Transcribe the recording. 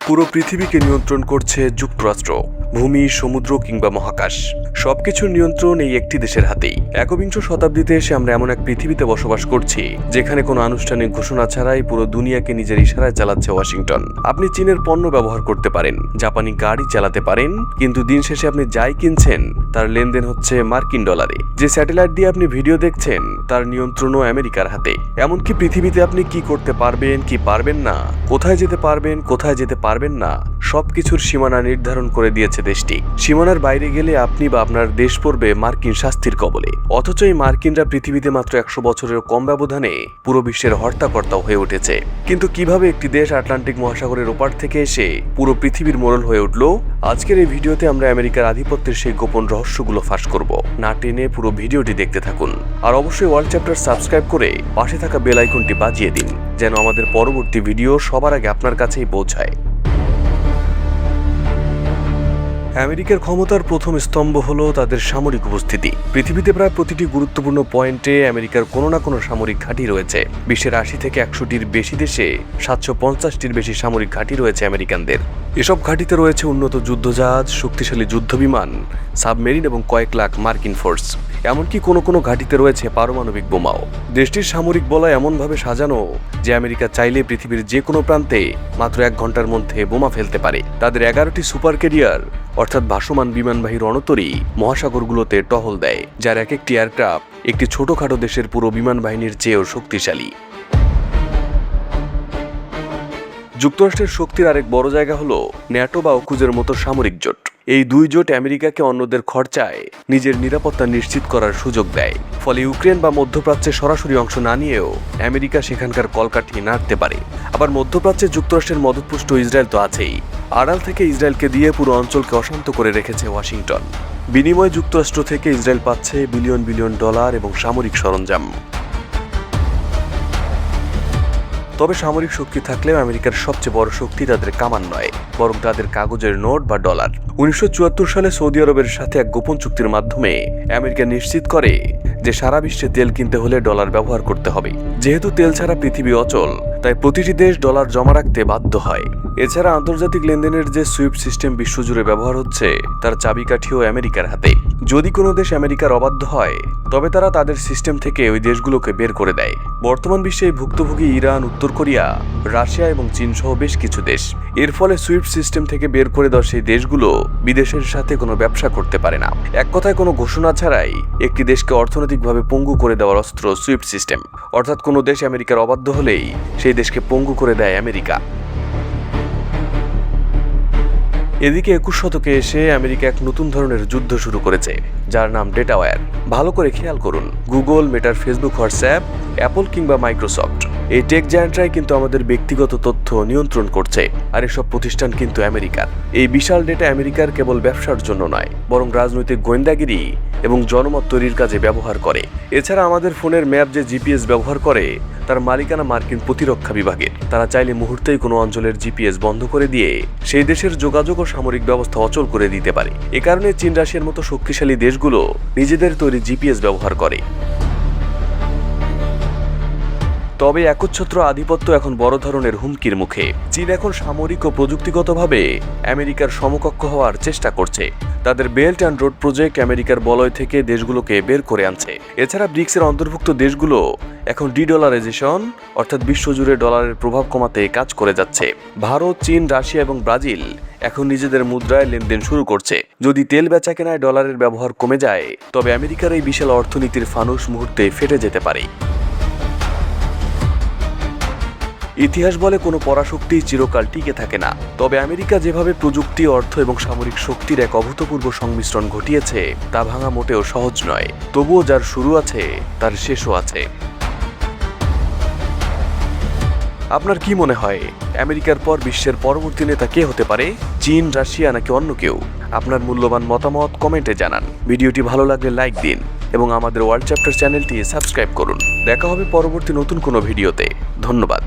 পুরো পৃথিবীকে নিয়ন্ত্রণ করছে যুক্তরাষ্ট্র। ভূমি, সমুদ্র কিংবা মহাকাশ, সবকিছুর নিয়ন্ত্রণ এই একটি দেশের হাতেই। একবিংশ শতাব্দীতে এসে আমরা এমন এক পৃথিবীতে বসবাস করছি যেখানে কোনো আনুষ্ঠানিক ঘোষণা ছাড়াই পুরো দুনিয়াকে নিজের ইশারায় চালাচ্ছে ওয়াশিংটন। আপনি চীনের পণ্য ব্যবহার করতে পারেন, জাপানি গাড়ি চালাতে পারেন, কিন্তু দিন শেষে আপনি যাই কিনছেন তার লেনদেন হচ্ছে মার্কিন ডলারে। যে স্যাটেলাইট দিয়ে আপনি ভিডিও দেখছেন তার নিয়ন্ত্রণও আমেরিকার হাতে। এমনকি পৃথিবীতে আপনি কি করতে পারবেন, কি পারবেন না, কোথায় যেতে পারবেন, কোথায় যেতে পারবেন না, সবকিছুর সীমানা নির্ধারণ করে দিয়েছে দেশটি। সীমানার বাইরে গেলে আপনি বা আপনার দেশ পড়বে মার্কিন শাস্তির কবলে। অথচ এই মার্কিনরা পৃথিবীতে মাত্র 100 বছরের কম ব্যবধানে পুরো বিশ্বের হর্তাকর্তা হয়ে উঠেছে। কিন্তু কিভাবে একটি দেশ আটলান্টিক মহাসাগরের ওপার থেকে এসে পুরো পৃথিবীর মোড়ল হয়ে উঠল? আজকের এই ভিডিওতে আমরা আমেরিকার আধিপত্যের সেই গোপন রহস্যগুলো ফাঁস করব। না টেনে পুরো ভিডিওটি দেখতে থাকুন, আর অবশ্যই ওয়ার্ল্ড চ্যাপ্টার সাবস্ক্রাইব করে পাশে থাকা বেল আইকনটি বাজিয়ে দিন, যেন আমাদের পরবর্তী ভিডিও সবার আগে আপনার কাছেই পৌঁছায়। আমেরিকার ক্ষমতার প্রথম স্তম্ভ হলো তাদের সামরিক উপস্থিতি। পৃথিবীতে প্রায় প্রতিটি গুরুত্বপূর্ণ পয়েন্টে আমেরিকার কোনো না কোনো সামরিক ঘাঁটি রয়েছে। বিশ্বের 80 থেকে 100টির বেশি দেশে 750টির বেশি সামরিক ঘাঁটি রয়েছে আমেরিকানদের। এসব ঘাঁটিতে রয়েছে উন্নত যুদ্ধজাহাজ, শক্তিশালী যুদ্ধবিমান, সাবমেরিন এবং কয়েক লাখ মার্কিন ফোর্স। এমনকি কোনো কোনো ঘাঁটিতে রয়েছে পারমাণবিক বোমাও। দেশটির সামরিক বলয় এমনভাবে সাজানো যে আমেরিকা চাইলে পৃথিবীর যে কোনো প্রান্তে মাত্র 1 ঘন্টার মধ্যে বোমা ফেলতে পারে। তাদের 11টি সুপার ক্যারিয়ার অর্থাৎ ভাসমান বিমানবাহী রণতরী মহাসাগরগুলোতে টহল দেয়, যার এক একটি এয়ারক্রাফট একটি ছোটখাটো দেশের পুরো বিমান বাহিনীর চেয়েও শক্তিশালী। যুক্তরাষ্ট্রের শক্তির আরেক বড় জায়গা হলো ন্যাটো বা অকুজের মতো সামরিক জোট। এই দুই জোট আমেরিকাকে অন্যদের খরচায় নিজের নিরাপত্তা নিশ্চিত করার সুযোগ দেয়। ফলে ইউক্রেন বা মধ্যপ্রাচ্যে সরাসরি অংশ না নিয়েও আমেরিকা সেখানকার কলকাঠি নাড়তে পারে। আবার মধ্যপ্রাচ্যে যুক্তরাষ্ট্রের মদতপুষ্ট ইসরায়েল তো আছেই। আড়াল থেকে ইসরায়েলকে দিয়ে পুরো অঞ্চলকে অশান্ত করে রেখেছে ওয়াশিংটন। বিনিময়ে যুক্তরাষ্ট্র থেকে ইসরায়েল পাচ্ছে বিলিয়ন বিলিয়ন ডলার এবং সামরিক সরঞ্জাম। তবে সামরিক শক্তি থাকলেও আমেরিকার সবচেয়ে বড় শক্তি তাদের কামান নয়, বরং তাদের কাগজের নোট বা ডলার। 1974 সালে সৌদি আরবের সাথে এক গোপন চুক্তির মাধ্যমে আমেরিকা নিশ্চিত করে যে সারা বিশ্বে তেল কিনতে হলে ডলার ব্যবহার করতে হবে। যেহেতু তেল ছাড়া পৃথিবী অচল, তাই প্রতিটি দেশ ডলার জমা রাখতে বাধ্য হয়। এছাড়া আন্তর্জাতিক লেনদেনের যে সুইফট সিস্টেম বিশ্বজুড়ে ব্যবহার হচ্ছে তার চাবিকাঠিও আমেরিকার হাতে। যদি কোনো দেশ আমেরিকার অবাধ্য হয় তবে তারা তাদের সিস্টেম থেকে ওই দেশগুলোকে বের করে দেয়। বর্তমান বিশ্বে ভুক্তভোগী ইরান, উত্তর কোরিয়া, রাশিয়া এবং চীন সহ বেশ কিছু দেশ। এর ফলে সুইফট সিস্টেম থেকে বের করে দেওয়া সেই দেশগুলো বিদেশের সাথে কোনো ব্যবসা করতে পারে না। এক কথায় কোনো ঘোষণা ছাড়াই একটি দেশকে অর্থনৈতিকভাবে পঙ্গু করে দেওয়ার অস্ত্র সুইফট সিস্টেম। অর্থাৎ কোনো দেশ আমেরিকার অবাধ্য হলেই সেই দেশকে পঙ্গু করে দেয় আমেরিকা। এদিকে 21 শতকে এসে আমেরিকা এক নতুন ধরনের যুদ্ধ শুরু করেছে, যার নাম ডেটা ওয়্যার। ভালো করে খেয়াল করুন, গুগল, মেটার ফেসবুক, হোয়াটসঅ্যাপ, অ্যাপল কিংবা মাইক্রোসফট, এই টেক জায়ান্টরাই কিন্তু আমাদের ব্যক্তিগত তথ্য নিয়ন্ত্রণ করছে। আর এসব প্রতিষ্ঠান কিন্তু আমেরিকার। এই বিশাল ডেটা আমেরিকার কেবল ব্যবসার জন্য নয়, বরং রাজনৈতিক গোয়েন্দাগিরি এবং জনমত তৈরির কাজে ব্যবহার করে। এছাড়া আমাদের ফোনের ম্যাপ যে জিপিএস ব্যবহার করে তার মালিকানা মার্কিন প্রতিরক্ষা বিভাগের। তারা চাইলে মুহূর্তেই কোনো অঞ্চলের জিপিএস বন্ধ করে দিয়ে সেই দেশের যোগাযোগ ও সামরিক ব্যবস্থা অচল করে দিতে পারে। এ কারণে চীন, রাশিয়ার মতো শক্তিশালী দেশগুলো নিজেদের তৈরি জিপিএস ব্যবহার করে। তবে একচ্ছত্র আধিপত্য এখন বড় ধরনের হুমকির মুখে। চীন এখন সামরিক ও প্রযুক্তিগতভাবে আমেরিকার সমকক্ষ হওয়ার চেষ্টা করছে। তাদের বেল্ট অ্যান্ড রোড প্রজেক্ট আমেরিকার বলয় থেকে দেশগুলোকে বের করে আনছে। এছাড়া ব্রিক্সের অন্তর্ভুক্ত দেশগুলো এখন ডিডলারাইজেশন অর্থাৎ বিশ্বজুড়ে ডলারের প্রভাব কমাতে কাজ করে যাচ্ছে। ভারত, চীন, রাশিয়া এবং ব্রাজিল এখন নিজেদের মুদ্রায় লেনদেন শুরু করছে। যদি তেল বেচা কেনায় ডলারের ব্যবহার কমে যায় তবে আমেরিকার এই বিশাল অর্থনীতির ফানুস মুহূর্তে ফেটে যেতে পারে। ইতিহাস বলে কোনো পরাশক্তি চিরকাল টিকে থাকে না। তবে আমেরিকা যেভাবে প্রযুক্তি, অর্থ এবং সামরিক শক্তির এক অভূতপূর্ব সংমিশ্রণ ঘটিয়েছে তা ভাঙা মোটেও সহজ নয়। তবুও যার শুরু আছে তার শেষও আছে। আপনার কি মনে হয় আমেরিকার পর বিশ্বের পরবর্তী নেতা কে হতে পারে? চীন, রাশিয়া নাকি অন্য কেউ? আপনার মূল্যবান মতামত কমেন্টে জানান। ভিডিওটি ভালো লাগলে লাইক দিন এবং আমাদের ওয়ার্ল্ড চ্যাপ্টার চ্যানেলটি সাবস্ক্রাইব করুন। দেখা হবে পরবর্তী নতুন কোনো ভিডিওতে। ধন্যবাদ।